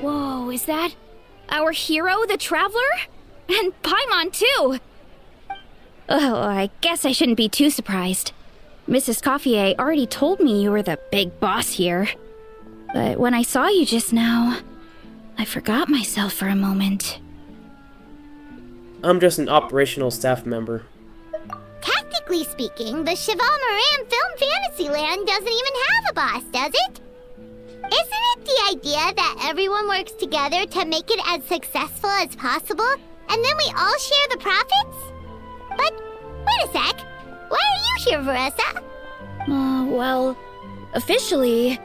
Whoa, is that our hero, the Traveler? And Paimon, too! Oh, I guess I shouldn't be too surprised. Mrs. Coiffier already told me you were the big boss here. But when I saw you just now, I forgot myself for a moment. I'm just an operational staff member. Technically speaking, the Cheval Moran Film Fantasyland doesn't even have a boss, does it? Isn't it the idea that everyone works together to make it as successful as possible, and then we all share the profits? But, wait a sec. Why are you here, Veressa? Well, officially,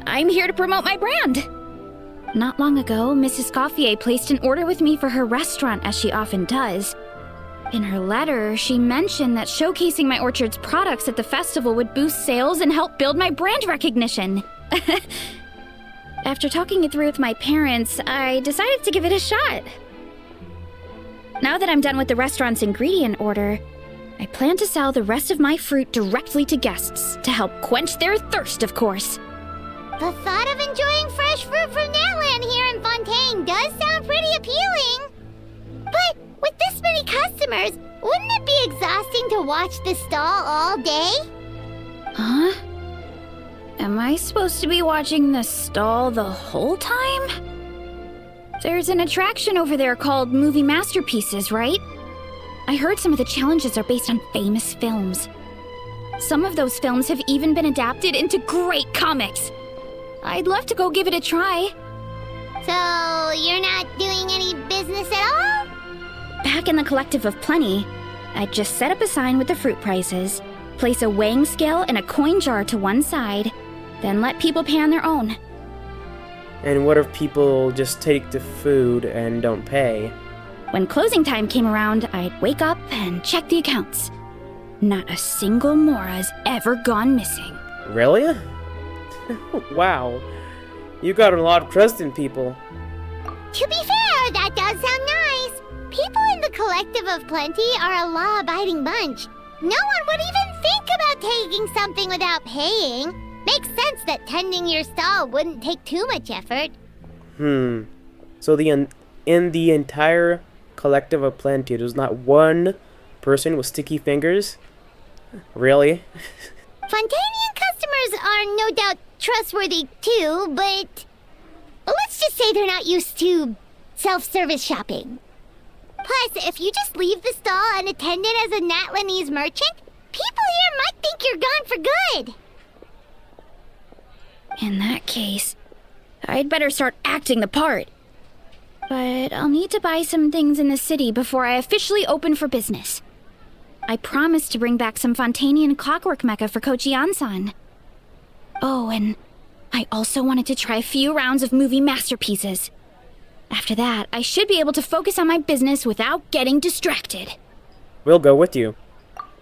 I'm here to promote my brand. Not long ago, Mrs. Coiffier placed an order with me for her restaurant, as she often does. In her letter, she mentioned that showcasing my orchard's products at the festival would boost sales and help build my brand recognition. After talking it through with my parents, I decided to give it a shot. Now that I'm done with the restaurant's ingredient order, I plan to sell the rest of my fruit directly to guests to help quench their thirst, of course. The thought of enjoying fresh fruit from Natland here in Fontaine does sound pretty appealing. But with this many customers, wouldn't it be exhausting to watch the stall all day? Huh? Am I supposed to be watching the stall the whole time? There's an attraction over there called Movie Masterpieces, right? I heard some of the challenges are based on famous films. Some of those films have even been adapted into great comics. I'd love to go give it a try. So, you're not doing any business at all? Back in the Collective of Plenty, I'd just set up a sign with the fruit prices, place a weighing scale and a coin jar to one side, then let people pay on their own. And what if people just take the food and don't pay? When closing time came around, I'd wake up and check the accounts. Not a single Mora's ever gone missing. Really? Wow. You got a lot of trust in people. To be fair, that does sound nice. People in the Collective of Plenty are a law-abiding bunch. No one would even think about taking something without paying. Makes sense that tending your stall wouldn't take too much effort. So in the entire Collective of Plenty, there's not one person with sticky fingers? Really? Fontanian customers are no doubt trustworthy too, but let's just say they're not used to self-service shopping. Plus, if you just leave the stall unattended as a Natlanese merchant, people here might think you're gone for good. In that case, I'd better start acting the part. But I'll need to buy some things in the city before I officially open for business. I promised to bring back some Fontanian clockwork mecha for Kochi-an-san. Oh, and I also wanted to try a few rounds of movie masterpieces. After that, I should be able to focus on my business without getting distracted. We'll go with you.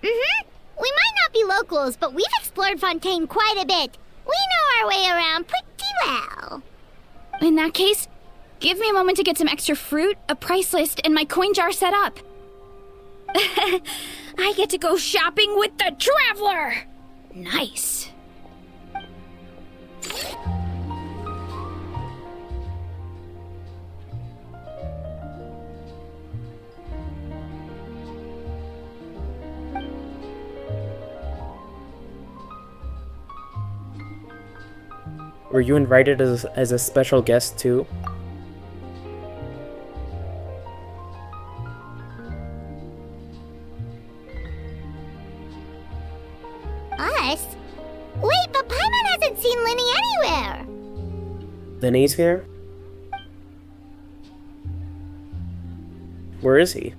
We might not be locals, but we've explored Fontaine quite a bit. We know our way around pretty well. In that case, give me a moment to get some extra fruit, a price list, and my coin jar set up. I get to go shopping with the Traveler! Nice. Were you invited as a special guest too? Us? Wait, but Paimon hasn't seen Linny anywhere. Linny's here? Where is he?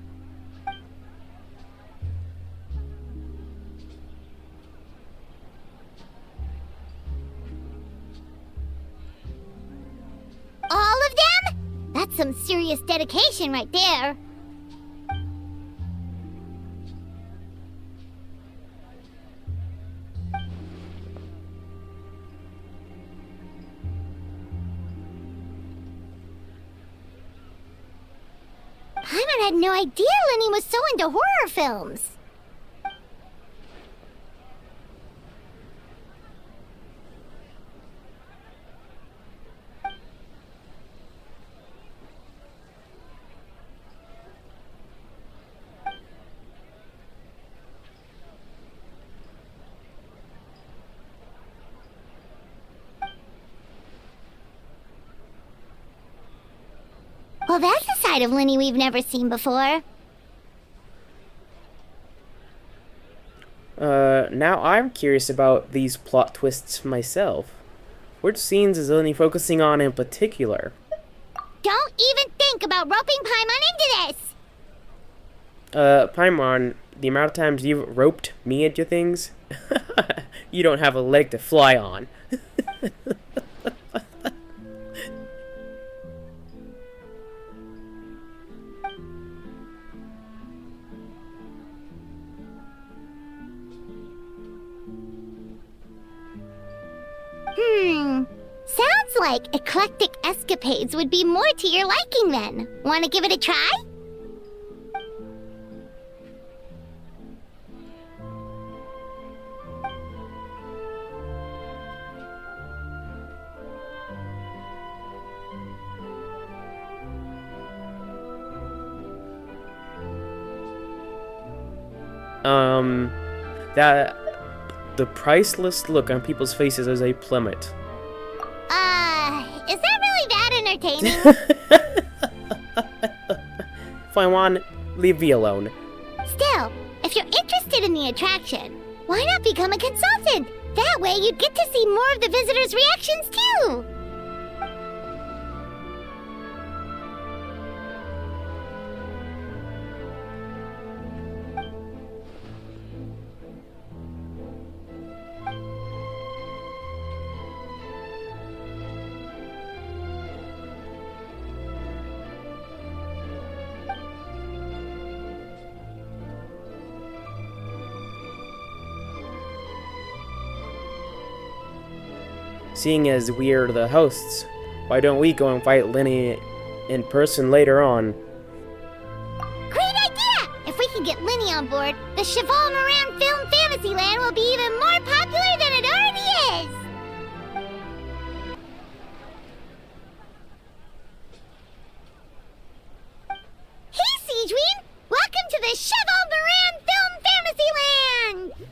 All of them? That's some serious dedication right there. Paimon had no idea Linny was so into horror films. Well, that's a side of Linny we've never seen before. Now I'm curious about these plot twists myself. Which scenes is Linny focusing on in particular? Don't even think about roping Paimon into this! Paimon, the amount of times you've roped me into things, you don't have a leg to fly on. Sounds like eclectic escapades would be more to your liking then. Want to give it a try? That the priceless look on people's faces as they plummet. Is that really that entertaining? Paimon, leave me alone. Still, if you're interested in the attraction, why not become a consultant? That way you'd get to see more of the visitors' reactions too! Seeing as we are the hosts, why don't we go and fight Linny in person later on? Great idea! If we can get Linny on board, the Cheval Moran Film Fantasyland will be even more popular than it already is! Hey, Siegeween! Welcome to the Cheval Moran Film Fantasyland!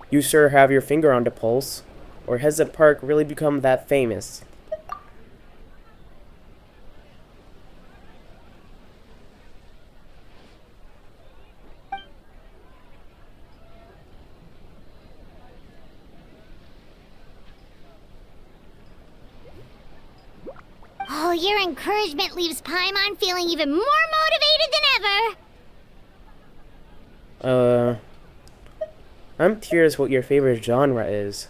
You sure have your finger on the pulse. Or has the park really become that famous? Oh, your encouragement leaves Paimon feeling even more motivated than ever! I'm curious what your favorite genre is.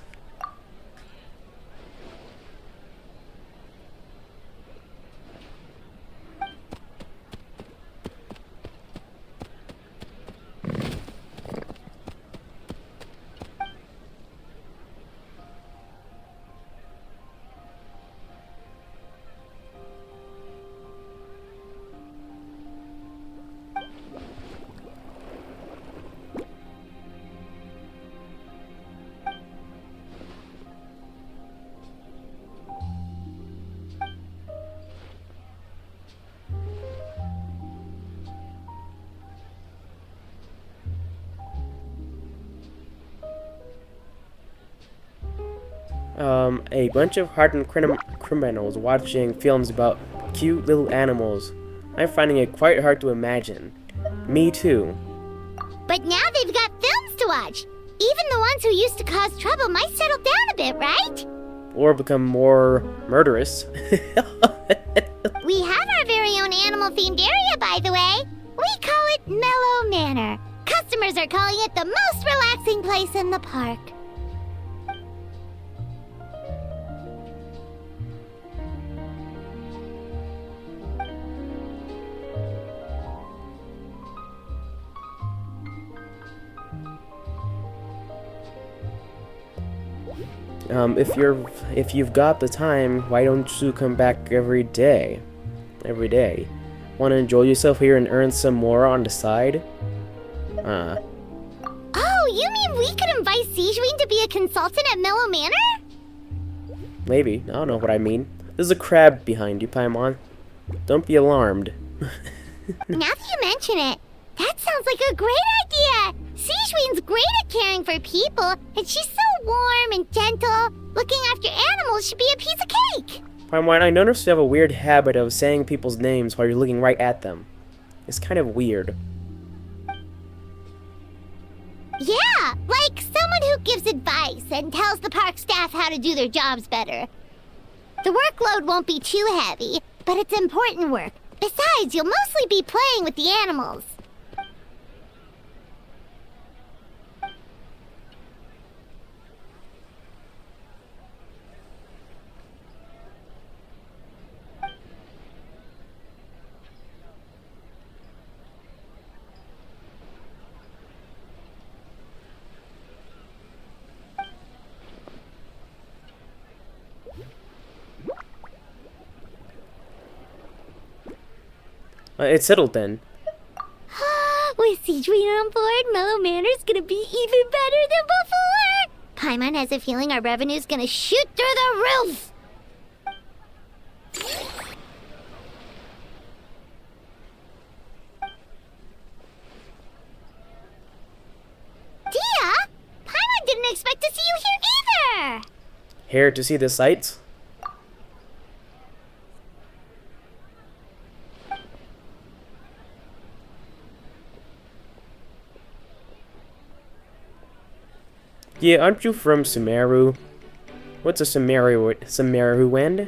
A bunch of hardened criminals watching films about cute little animals. I'm finding it quite hard to imagine. Me too. But now they've got films to watch! Even the ones who used to cause trouble might settle down a bit, right? Or become more murderous. We have our very own animal-themed area, by the way. We call it Mellow Manor. Customers are calling it the most relaxing place in the park. If you've got the time, why don't you come back every day? Every day. Want to enjoy yourself here and earn some more on the side? Oh, you mean we could invite Siegeween to be a consultant at Mellow Manor? Maybe. I don't know what I mean. There's a crab behind you, Paimon. Don't be alarmed. Now that you mention it, that sounds like a great idea! Siegeween's great at caring for people, and she's so warm and gentle. Looking after animals should be a piece of cake! Paimon, I noticed you have a weird habit of saying people's names while you're looking right at them. It's kind of weird. Yeah, like someone who gives advice and tells the park staff how to do their jobs better. The workload won't be too heavy, but it's important work. Besides, you'll mostly be playing with the animals. It's settled then. With Cedrina on board, Mellow Manor's gonna be even better than before! Paimon has a feeling our revenue's gonna shoot through the roof! Dia! Paimon didn't expect to see you here either! Here to see the sights? Yeah, aren't you from Sumeru? What's a Sumeruan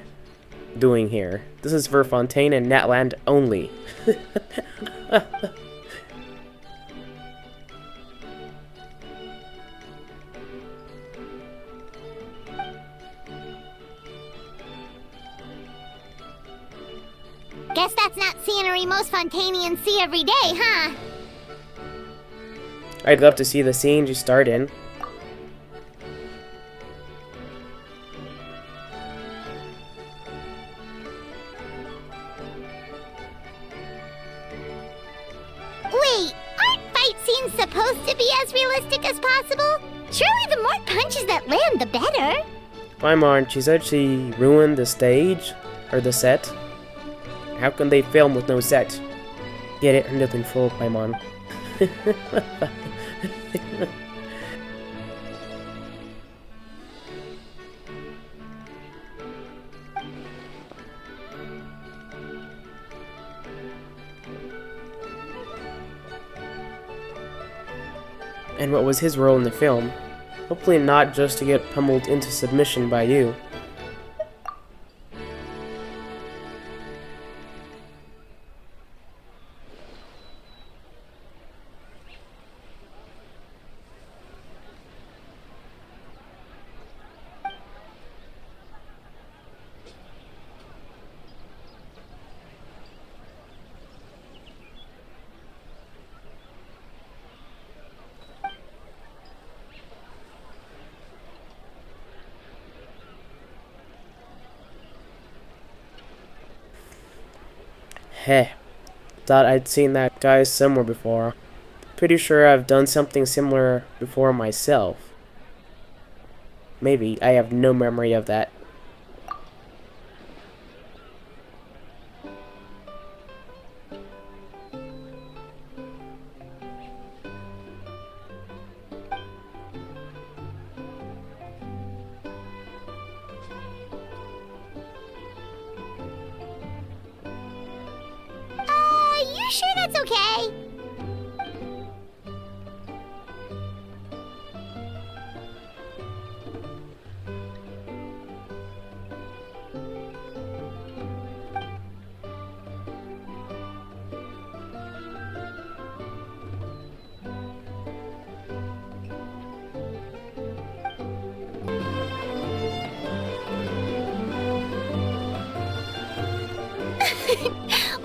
doing here? This is for Fontaine and Natland only. Guess that's not scenery most Fontainians see every day, huh? I'd love to see the scene you start in. Wait, aren't fight scenes supposed to be as realistic as possible? Surely the more punches that land, the better. Paimon, she said she ruined the stage? Or the set? How can they film with no set? Get it? Nothing full, Paimon. And what was his role in the film? Hopefully not just to get pummeled into submission by you. Heh. Thought I'd seen that guy somewhere before. Pretty sure I've done something similar before myself. Maybe. I have no memory of that. You sure that's okay?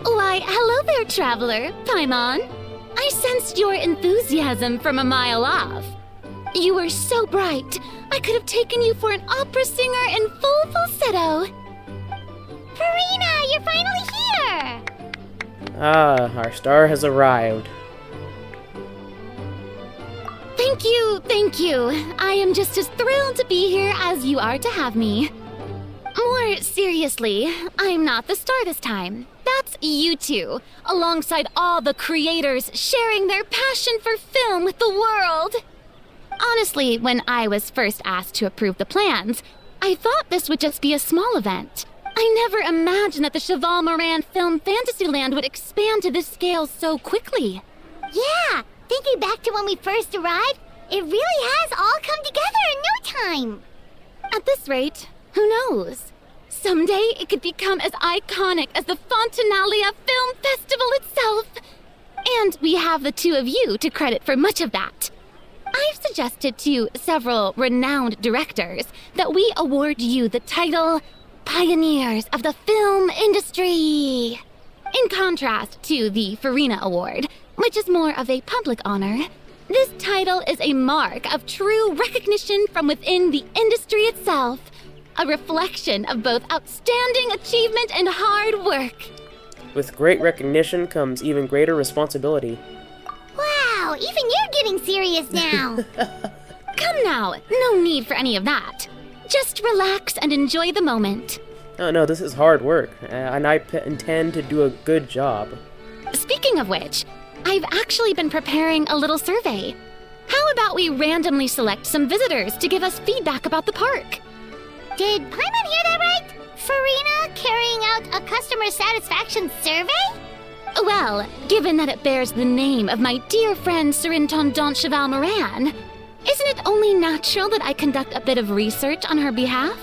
Why, hello there, traveler, Paimon. I sensed your enthusiasm from a mile off. You were so bright, I could have taken you for an opera singer in full falsetto. Farina, you're finally here! Ah, our star has arrived. Thank you, thank you. I am just as thrilled to be here as you are to have me. More seriously, I'm not the star this time. That's you two, alongside all the creators sharing their passion for film with the world. Honestly, when I was first asked to approve the plans, I thought this would just be a small event. I never imagined that the Cheval Moran Film Fantasyland would expand to this scale so quickly. Yeah, thinking back to when we first arrived, it really has all come together in no time. At this rate, who knows? Someday it could become as iconic as the Fontanalia Film Festival itself. And we have the two of you to credit for much of that. I've suggested to several renowned directors that we award you the title Pioneers of the Film Industry. In contrast to the Farina Award, which is more of a public honor, this title is a mark of true recognition from within the industry itself, a reflection of both outstanding achievement and hard work. With great recognition comes even greater responsibility. Wow, even you're getting serious now. Come now, no need for any of that. Just relax and enjoy the moment. Oh no, this is hard work, and I intend to do a good job. Speaking of which, I've actually been preparing a little survey. How about we randomly select some visitors to give us feedback about the park? Did Paimon hear that right? Farina carrying out a customer satisfaction survey? Well, given that it bears the name of my dear friend Surintendant Cheval Moran, isn't it only natural that I conduct a bit of research on her behalf?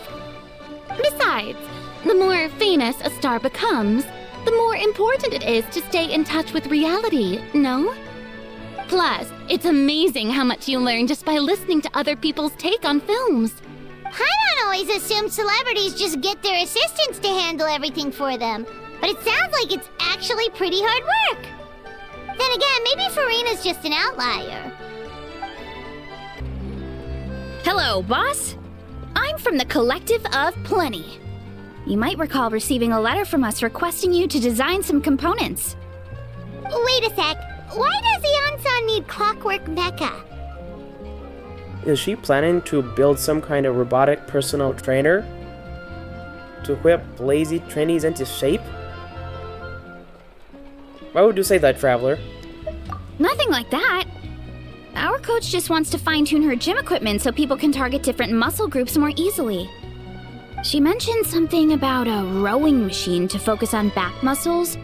Besides, the more famous a star becomes, the more important it is to stay in touch with reality, no? Plus, it's amazing how much you learn just by listening to other people's take on films. Paimon always assumed celebrities just get their assistants to handle everything for them. But it sounds like it's actually pretty hard work. Then again, maybe Farina's just an outlier. Hello, boss. I'm from the Collective of Plenty. You might recall receiving a letter from us requesting you to design some components. Wait a sec. Why does Ion-san need Clockwork Mecha? Is she planning to build some kind of robotic personal trainer? To whip lazy trainees into shape? Why would you say that, Traveler? Nothing like that. Our coach just wants to fine-tune her gym equipment so people can target different muscle groups more easily. She mentioned something about a rowing machine to focus on back muscles,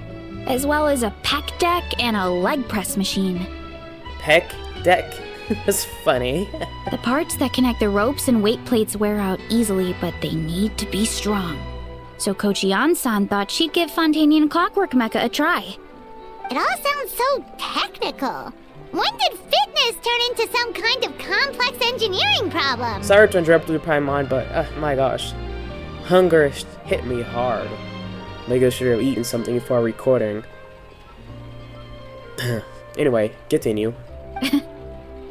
as well as a pec deck and a leg press machine. Pec deck? That's funny. The parts that connect the ropes and weight plates wear out easily, but they need to be strong. So Coach Ion-san thought she'd give Fontanian Clockwork Mecha a try. It all sounds so technical. When did fitness turn into some kind of complex engineering problem? Sorry to interrupt you, Paimon, but my gosh. Hunger hit me hard. Maybe I should have eaten something before recording. Anyway, continue.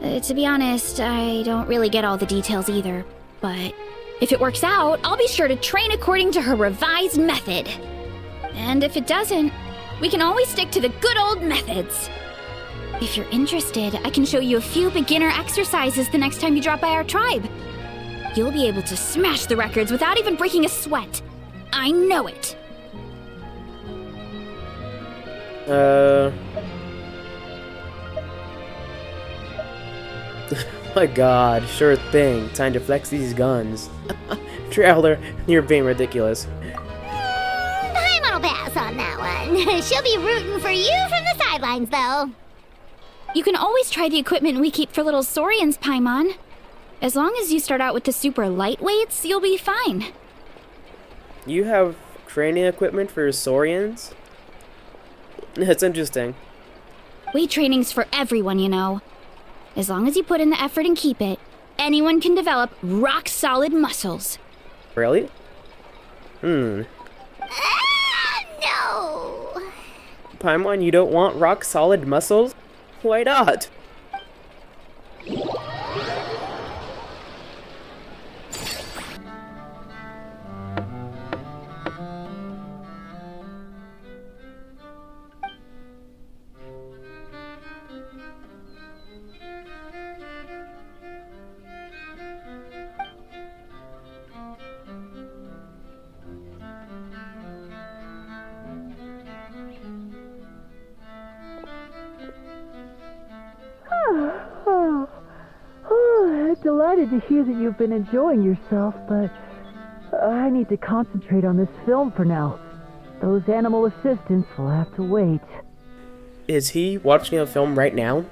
To be honest, I don't really get all the details either. But if it works out, I'll be sure to train according to her revised method. And if it doesn't, we can always stick to the good old methods. If you're interested, I can show you a few beginner exercises the next time you drop by our tribe. You'll be able to smash the records without even breaking a sweat. I know it. My god, sure thing. Time to flex these guns. Traveler, you're being ridiculous. Paimon will pass on that one. She'll be rooting for you from the sidelines, though. You can always try the equipment we keep for little Saurians, Paimon. As long as you start out with the super lightweights, you'll be fine. You have training equipment for Saurians? That's interesting. Weight training's for everyone, you know. As long as you put in the effort and keep it, anyone can develop rock-solid muscles. Really? No! Paimon, you don't want rock-solid muscles? Why not? Delighted to hear that you've been enjoying yourself, but I need to concentrate on this film for now. Those animal assistants will have to wait. Is he watching a film right now?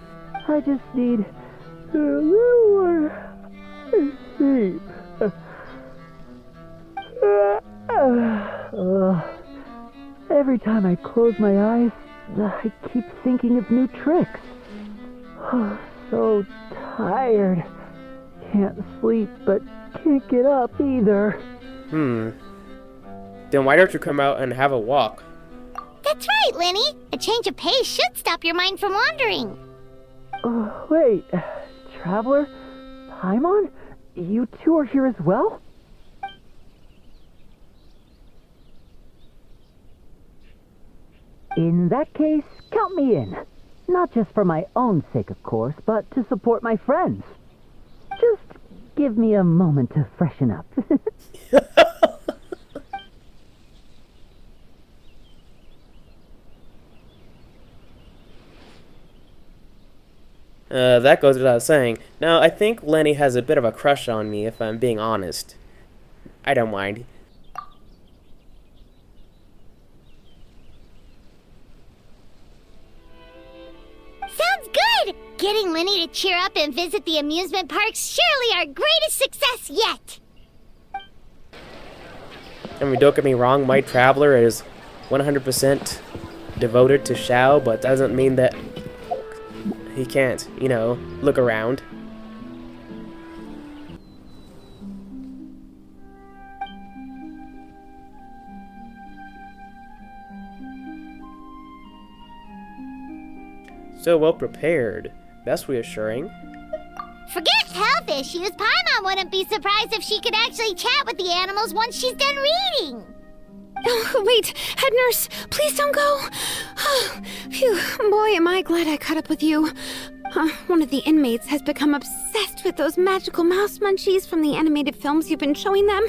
I just need a little more sleep. Every time I close my eyes, I keep thinking of new tricks. So tired. Can't sleep, but can't get up either. Then why don't you come out and have a walk? That's right, Lenny. A change of pace should stop your mind from wandering. Wait, Traveler? Paimon? You two are here as well? In that case, count me in. Not just for my own sake, of course, but to support my friends. Just give me a moment to freshen up. That goes without saying. Now, I think Lenny has a bit of a crush on me, if I'm being honest. I don't mind. Sounds good! Getting Lenny to cheer up and visit the amusement park's surely our greatest success yet! I mean, don't get me wrong, my Traveler is 100% devoted to Xiao, but doesn't mean that he can't, you know, look around. So well prepared. That's reassuring. Forget health issues. Paimon wouldn't be surprised if she could actually chat with the animals once she's done reading. Oh, wait, head nurse, please don't go. Phew, boy, am I glad I caught up with you. One of the inmates has become obsessed with those magical mouse munchies from the animated films you've been showing them,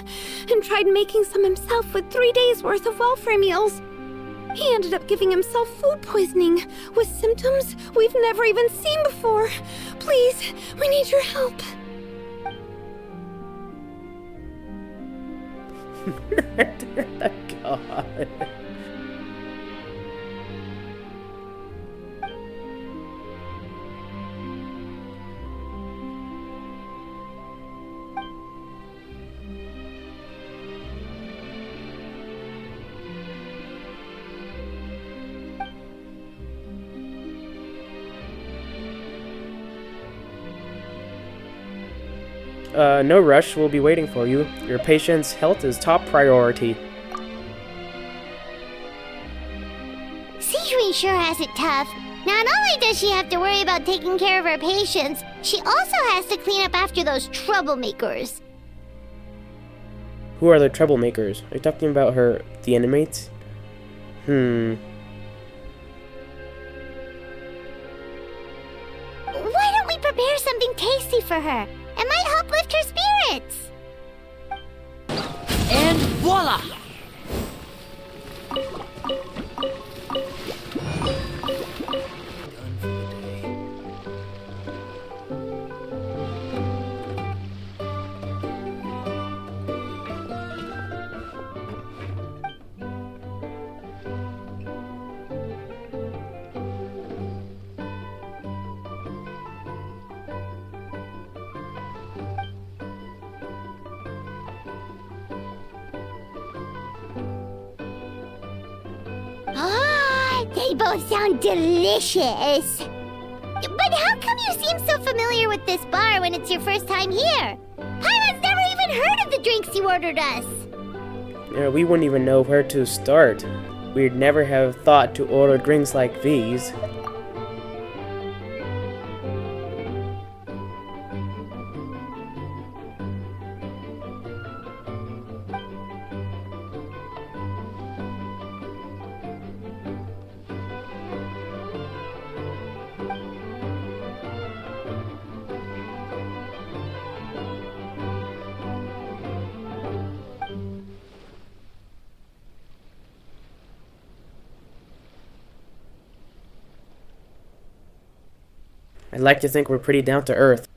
and tried making some himself with 3 days' worth of welfare meals. He ended up giving himself food poisoning, with symptoms we've never even seen before. Please, we need your help. God. No rush, we'll be waiting for you. Your patient's health is top priority. Sejuani sure has it tough. Not only does she have to worry about taking care of her patients, she also has to clean up after those troublemakers. Who are the troublemakers? Are you talking about the inmates? Why don't we prepare something tasty for her? It might help lift her spirits. And voila! They both sound delicious. But how come you seem so familiar with this bar when it's your first time here? Paimon's never even heard of the drinks you ordered us. Yeah, we wouldn't even know where to start. We'd never have thought to order drinks like these. I'd like to think we're pretty down to earth.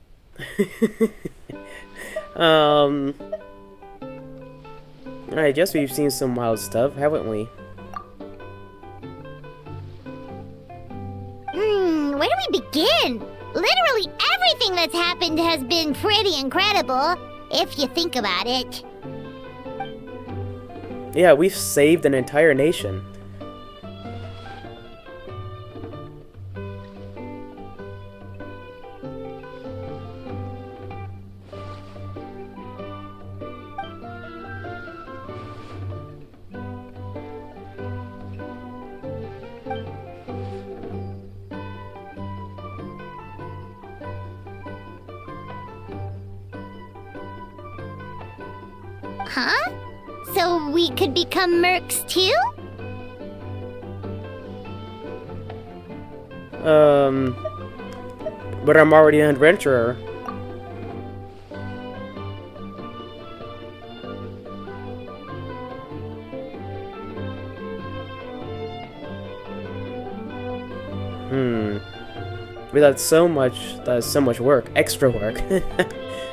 I guess we've seen some wild stuff, haven't we? Where do we begin? Literally everything that's happened has been pretty incredible, if you think about it. Yeah, we've saved an entire nation. Huh? So we could become mercs too? But I'm already an adventurer. But that's so much work. Extra work.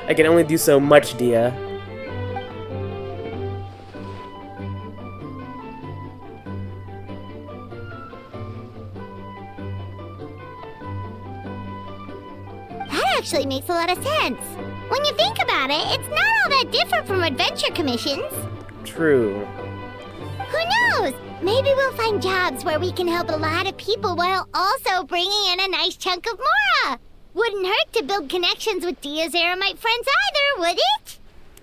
I can only do so much, Dia. That actually makes a lot of sense. When you think about it, it's not all that different from adventure commissions. True. Who knows? Maybe we'll find jobs where we can help a lot of people while also bringing in a nice chunk of Mora. Wouldn't hurt to build connections with Dia's Aramite friends either, would it?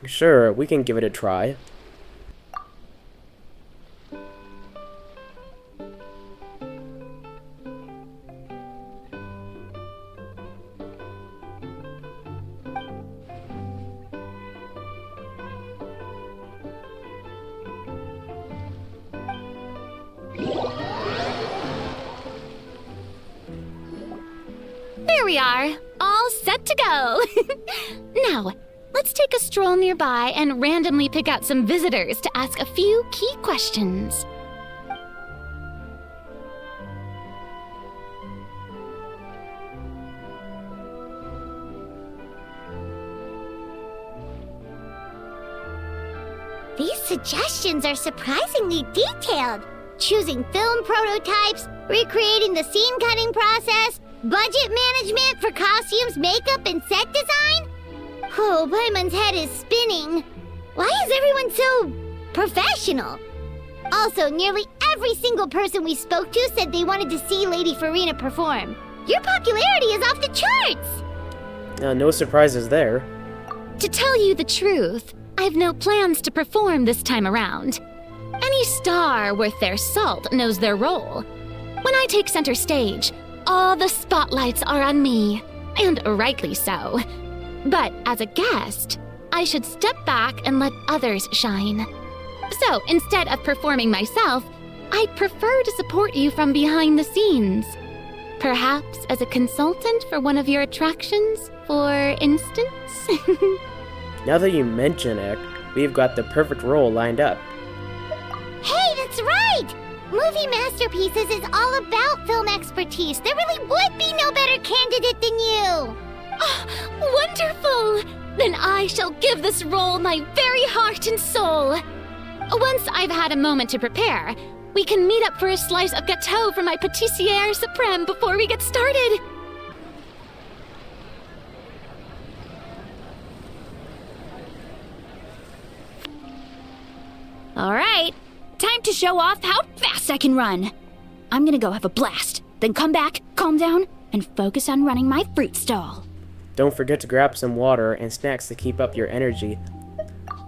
Sure, we can give it a try. There we are, all set to go. Now, let's take a stroll nearby and randomly pick out some visitors to ask a few key questions. These suggestions are surprisingly detailed. Choosing film prototypes, recreating the scene cutting process, budget management for costumes, makeup, and set design? Oh, Paimon's head is spinning. Why is everyone so professional? Also, nearly every single person we spoke to said they wanted to see Lady Farina perform. Your popularity is off the charts! No surprises there. To tell you the truth, I've no plans to perform this time around. Any star worth their salt knows their role. When I take center stage, all the spotlights are on me, and rightly so. But as a guest, I should step back and let others shine. So instead of performing myself, I'd prefer to support you from behind the scenes. Perhaps as a consultant for one of your attractions, for instance? Now that you mention it, we've got the perfect role lined up. Hey, that's right! Movie Masterpieces is all about film expertise. There really would be no better candidate than you! Oh, wonderful! Then I shall give this role my very heart and soul. Once I've had a moment to prepare, we can meet up for a slice of gâteau for my pâtissière suprême before we get started. All right, time to show off how fast I can run. I'm gonna go have a blast, then come back, calm down, and focus on running my fruit stall. Don't forget to grab some water and snacks to keep up your energy.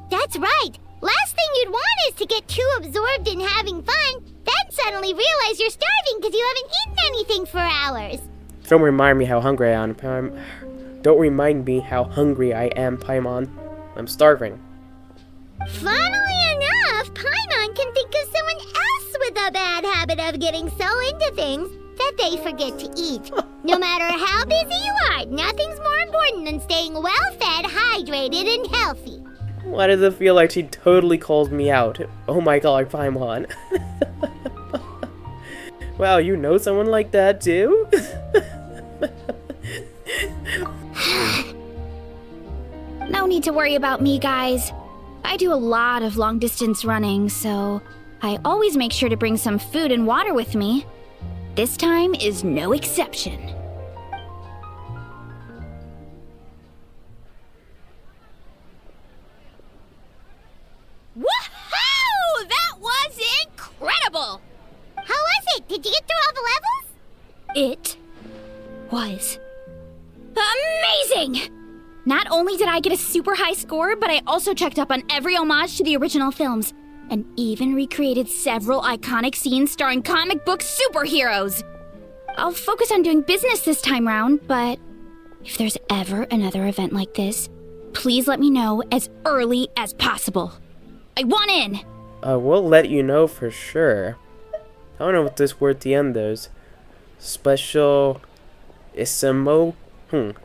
That's right! Last thing you'd want is to get too absorbed in having fun, then suddenly realize you're starving because you haven't eaten anything for hours. Don't remind me how hungry I am, Don't remind me how hungry I am, Paimon. I'm starving. Funnily enough, Paimon can think of someone else with a bad habit of getting so into things that they forget to eat. No matter how busy you are, nothing's more important than staying well-fed, hydrated, and healthy. Why does it feel like she totally calls me out? Oh my god, Paimon. Wow, you know someone like that too? No need to worry about me, guys. I do a lot of long distance running, so I always make sure to bring some food and water with me. This time is no exception. Woohoo! That was incredible! How was it? Did you get through all the levels? It was amazing! Not only did I get a super high score, but I also checked up on every homage to the original films, and even recreated several iconic scenes starring comic book superheroes. I'll focus on doing business this time round, but if there's ever another event like this, please let me know as early as possible. I want in! We'll let you know for sure. I don't know what this word at the end is. Special... Isimo?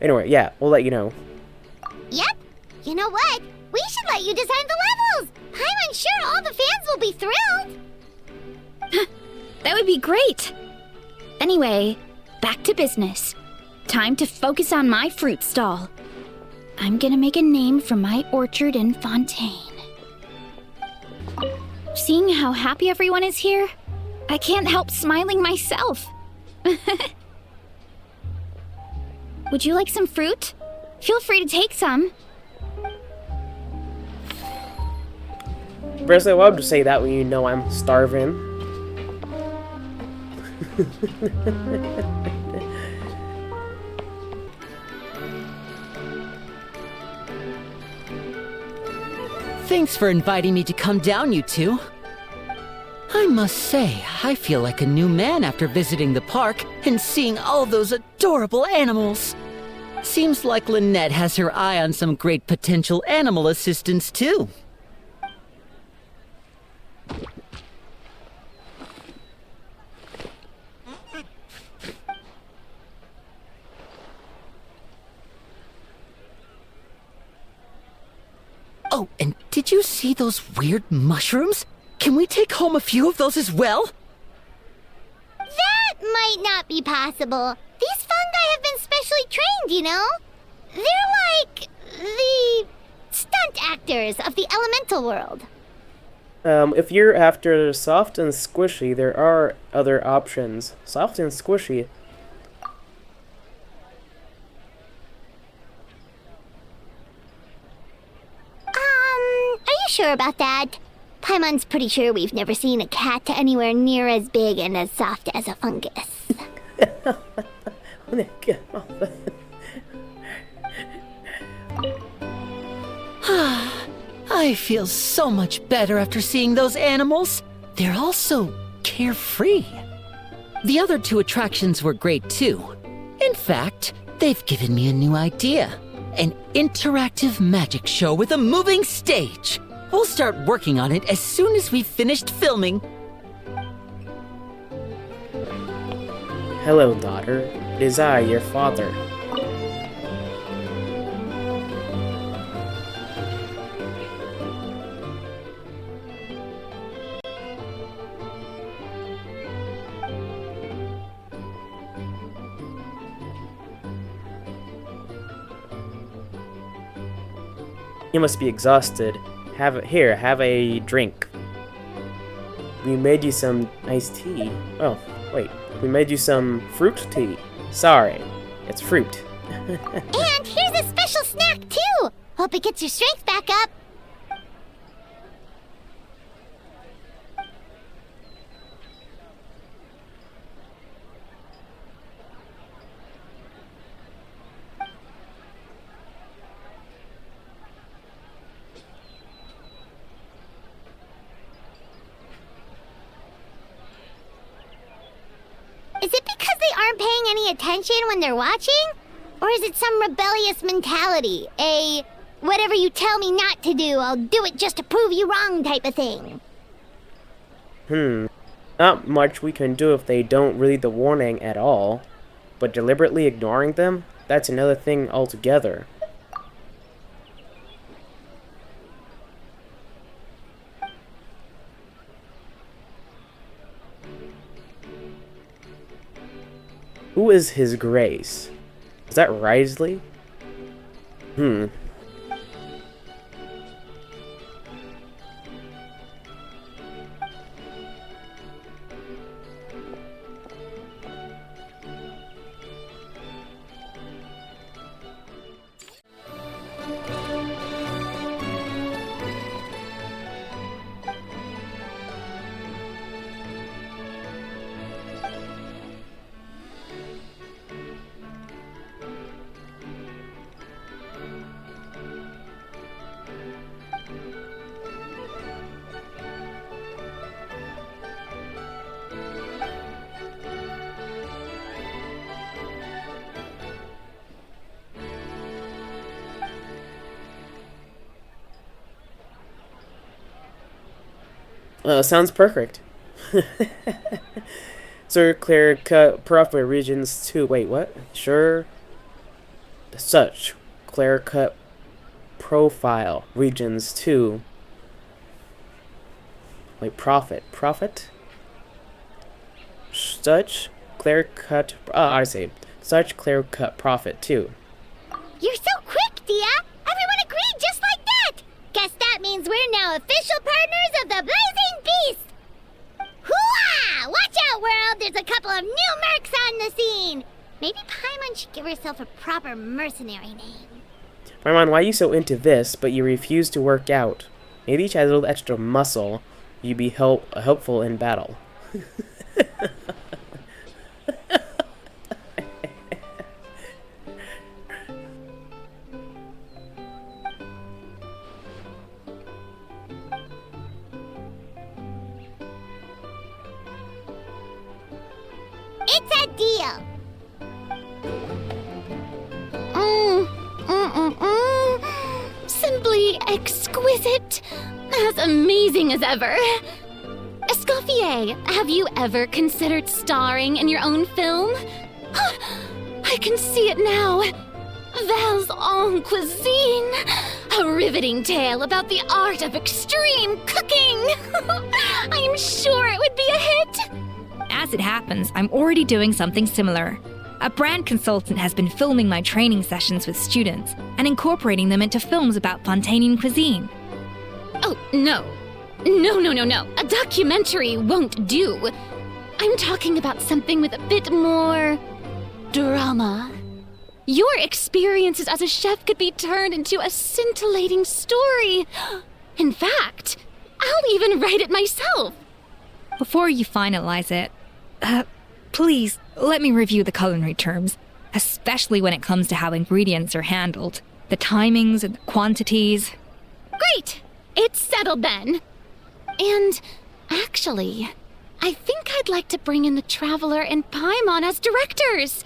Anyway, yeah, we'll let you know. Yep. You know what? We should let you design the levels. I'm sure all the fans will be thrilled. That would be great! Anyway, back to business. Time to focus on my fruit stall. I'm gonna make a name for my orchard in Fontaine. Seeing how happy everyone is here, I can't help smiling myself. Would you like some fruit? Feel free to take some. Personally, why would you say that when you know I'm starving? Thanks for inviting me to come down, you two. I must say, I feel like a new man after visiting the park and seeing all those adorable animals. Seems like Lynette has her eye on some great potential animal assistants, too. Oh, and did you see those weird mushrooms? Can we take home a few of those as well? That might not be possible. These fungi have been specially trained, you know? They're like the stunt actors of the elemental world. If you're after soft and squishy, there are other options. Soft and squishy. Are you sure about that? Paimon's pretty sure we've never seen a cat anywhere near as big and as soft as a fungus. I feel so much better after seeing those animals. They're all so carefree. The other two attractions were great too. In fact, they've given me a new idea. An interactive magic show with a moving stage. We'll start working on it as soon as we've finished filming. Hello, daughter. It is I, your father. You must be exhausted. Have a drink. We made you some iced tea. Oh, wait. We made you some fruit tea. Sorry, it's fruit. And here's a special snack, too! Hope it gets your strength back up. Is it because they aren't paying any attention when they're watching? Or is it some rebellious mentality? A whatever you tell me not to do, I'll do it just to prove you wrong type of thing? Not much we can do if they don't read the warning at all. But deliberately ignoring them? That's another thing altogether. Who is His Grace? Is that Risley? Sounds perfect. Sir, clear cut profit regions 2. Wait, what? Sure. Such clear cut profile regions 2. Wait, profit. Such clear cut. I see. Such clear cut profit 2. You're so quick, Dia! Everyone agreed just like that! Guess that means we're now official partners of the Blazing Beast! Hooah! Watch out, world! There's a couple of new mercs on the scene! Maybe Paimon should give herself a proper mercenary name. Paimon, why are you so into this, but you refuse to work out? Maybe each has a little extra muscle. You'd be helpful in battle. It's a deal! Simply exquisite. As amazing as ever. Escoffier, have you ever considered starring in your own film? I can see it now. Val's en cuisine. A riveting tale about the art of extreme cooking. I'm sure it would be a hit. As it happens, I'm already doing something similar. A brand consultant has been filming my training sessions with students and incorporating them into films about Fontanian cuisine. Oh, no. No. A documentary won't do. I'm talking about something with a bit more drama. Your experiences as a chef could be turned into a scintillating story. In fact, I'll even write it myself. Before you finalize it, please let me review the culinary terms, especially when it comes to how ingredients are handled, the timings and the quantities. Great! It's settled then. And actually, I think I'd like to bring in the Traveler and Paimon as directors.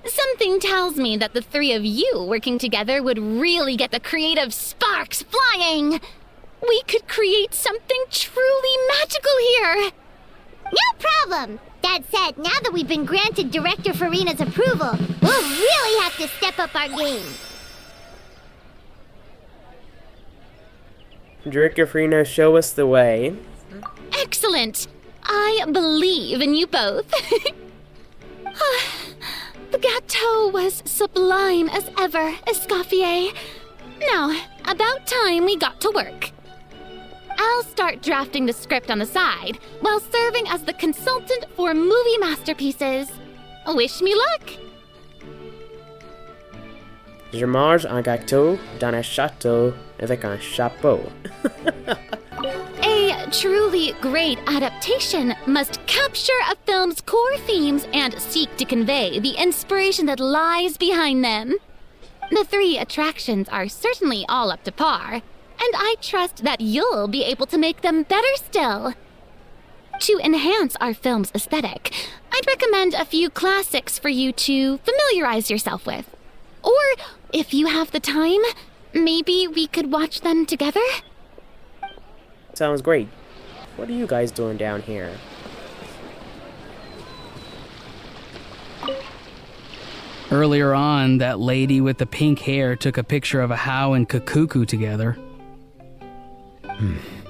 Something tells me that the three of you working together would really get the creative sparks flying. We could create something truly magical here. No problem! That said, now that we've been granted Director Farina's approval, we'll really have to step up our game. Director Farina, show us the way. Excellent. I believe in you both. The gâteau was sublime as ever, Escoffier. Now, about time we got to work. I'll start drafting the script on the side while serving as the consultant for movie masterpieces. Wish me luck. Je mange un gâteau dans un château avec un chapeau. A truly great adaptation must capture a film's core themes and seek to convey the inspiration that lies behind them. The three attractions are certainly all up to par, and I trust that you'll be able to make them better still. To enhance our film's aesthetic, I'd recommend a few classics for you to familiarize yourself with. Or, if you have the time, maybe we could watch them together? Sounds great. What are you guys doing down here? Earlier on, that lady with the pink hair took a picture of a Hao and Kakuku together.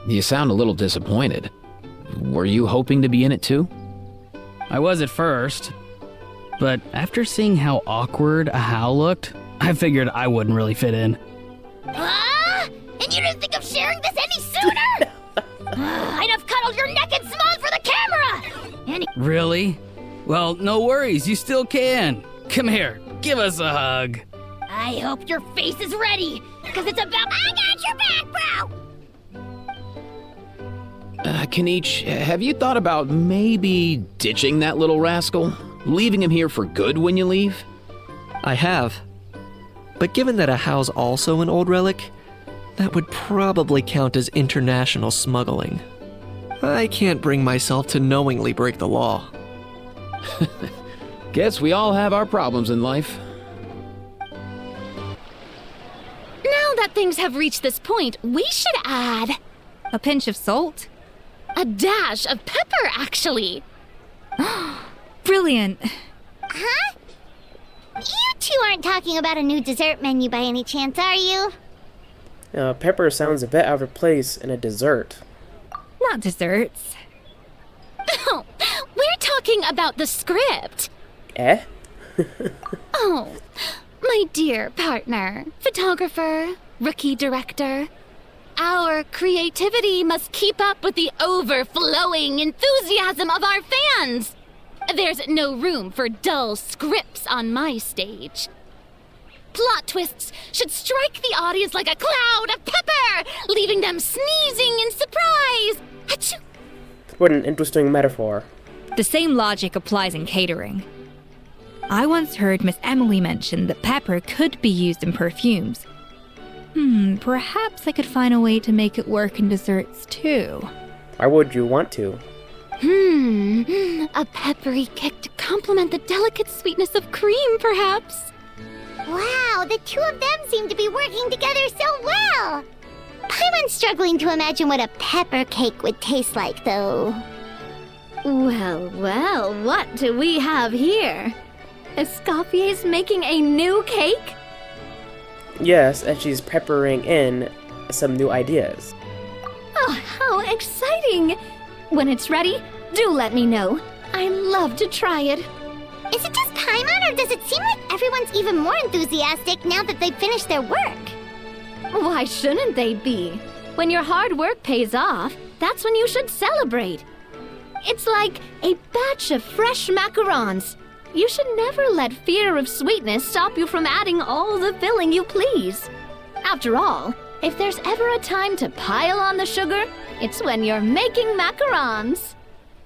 You sound a little disappointed. Were you hoping to be in it too? I was at first, but after seeing how awkward a Hao looked, I figured I wouldn't really fit in. And you didn't think of sharing this any sooner? I'd have cuddled your neck and smiled for the camera! Really? Well, no worries, you still can. Come here, give us a hug. I hope your face is ready, because it's about— I got your back, bro! Kenichi, have you thought about maybe ditching that little rascal? Leaving him here for good when you leave? I have. But given that a Hao's also an old relic, that would probably count as international smuggling. I can't bring myself to knowingly break the law. Guess we all have our problems in life. Now that things have reached this point, we should add A pinch of salt? a dash of pepper, actually. Brilliant. Huh? You two aren't talking about a new dessert menu by any chance, are you? Pepper sounds a bit out of place in a dessert. Not desserts. Oh, we're talking about the script. Eh? Oh, my dear partner, photographer, rookie director. Our creativity must keep up with the overflowing enthusiasm of our fans. There's no room for dull scripts on my stage. Plot twists should strike the audience like a cloud of pepper, leaving them sneezing in surprise. Achoo! What an interesting metaphor. The same logic applies in catering. I once heard Miss Emily mention that pepper could be used in perfumes. Perhaps I could find a way to make it work in desserts too. Why would you want to? A peppery kick to complement the delicate sweetness of cream, perhaps. Wow, the two of them seem to be working together so well. Paimon's struggling to imagine what a pepper cake would taste like, though. Well, well, what do we have here? Escoffier's making a new cake? Yes, and she's peppering in some new ideas. Oh, how exciting! When it's ready, do let me know. I'd love to try it. Is it just Paimon, or does it seem like everyone's even more enthusiastic now that they've finished their work? Why shouldn't they be? When your hard work pays off, that's when you should celebrate. It's like a batch of fresh macarons. You should never let fear of sweetness stop you from adding all the filling you please. After all, if there's ever a time to pile on the sugar, it's when you're making macarons.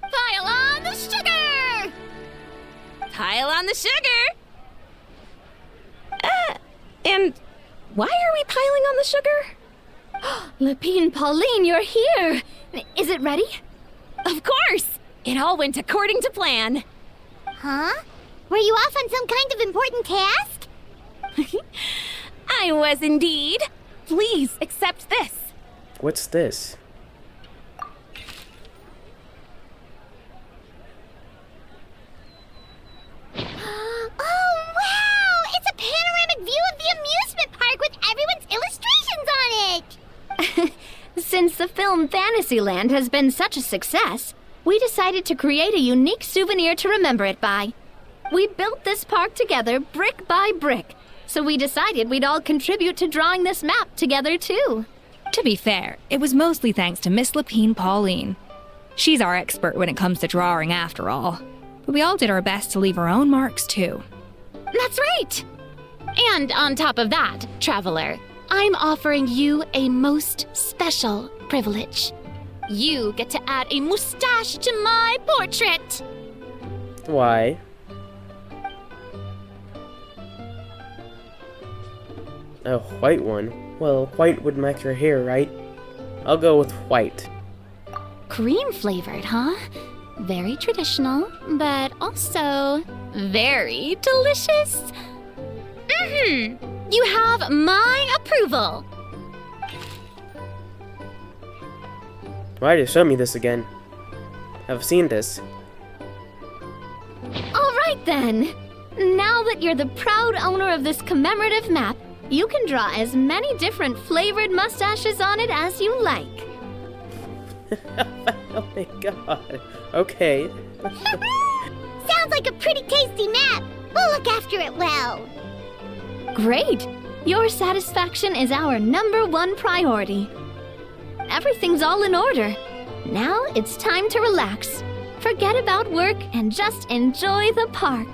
Pile on the sugar! Pile on the sugar! And why are we piling on the sugar? Lepine Pauline, you're here! Is it ready? Of course! It all went according to plan. Huh? Were you off on some kind of important task? I was indeed. Please accept this. What's this? Oh, wow! It's a panoramic view of the amusement park with everyone's illustrations on it! Since the film Fantasyland has been such a success, we decided to create a unique souvenir to remember it by. We built this park together brick by brick, so we decided we'd all contribute to drawing this map together too. To be fair, it was mostly thanks to Miss Lepine Pauline. She's our expert when it comes to drawing after all. But we all did our best to leave our own marks too. That's right! And on top of that, traveler, I'm offering you a most special privilege. You get to add a mustache to my portrait! Why? A white one? Well, white would match your hair, right? I'll go with white. Cream flavored, huh? Very traditional, but also very delicious. You have my approval. Why did you show me this again? I've seen this. All right then. Now that you're the proud owner of this commemorative map, you can draw as many different flavored mustaches on it as you like. Oh my god. Okay. Sounds like a pretty tasty map. We'll look after it well. Great! Your satisfaction is our #1 priority. Everything's all in order. Now it's time to relax. Forget about work and just enjoy the park.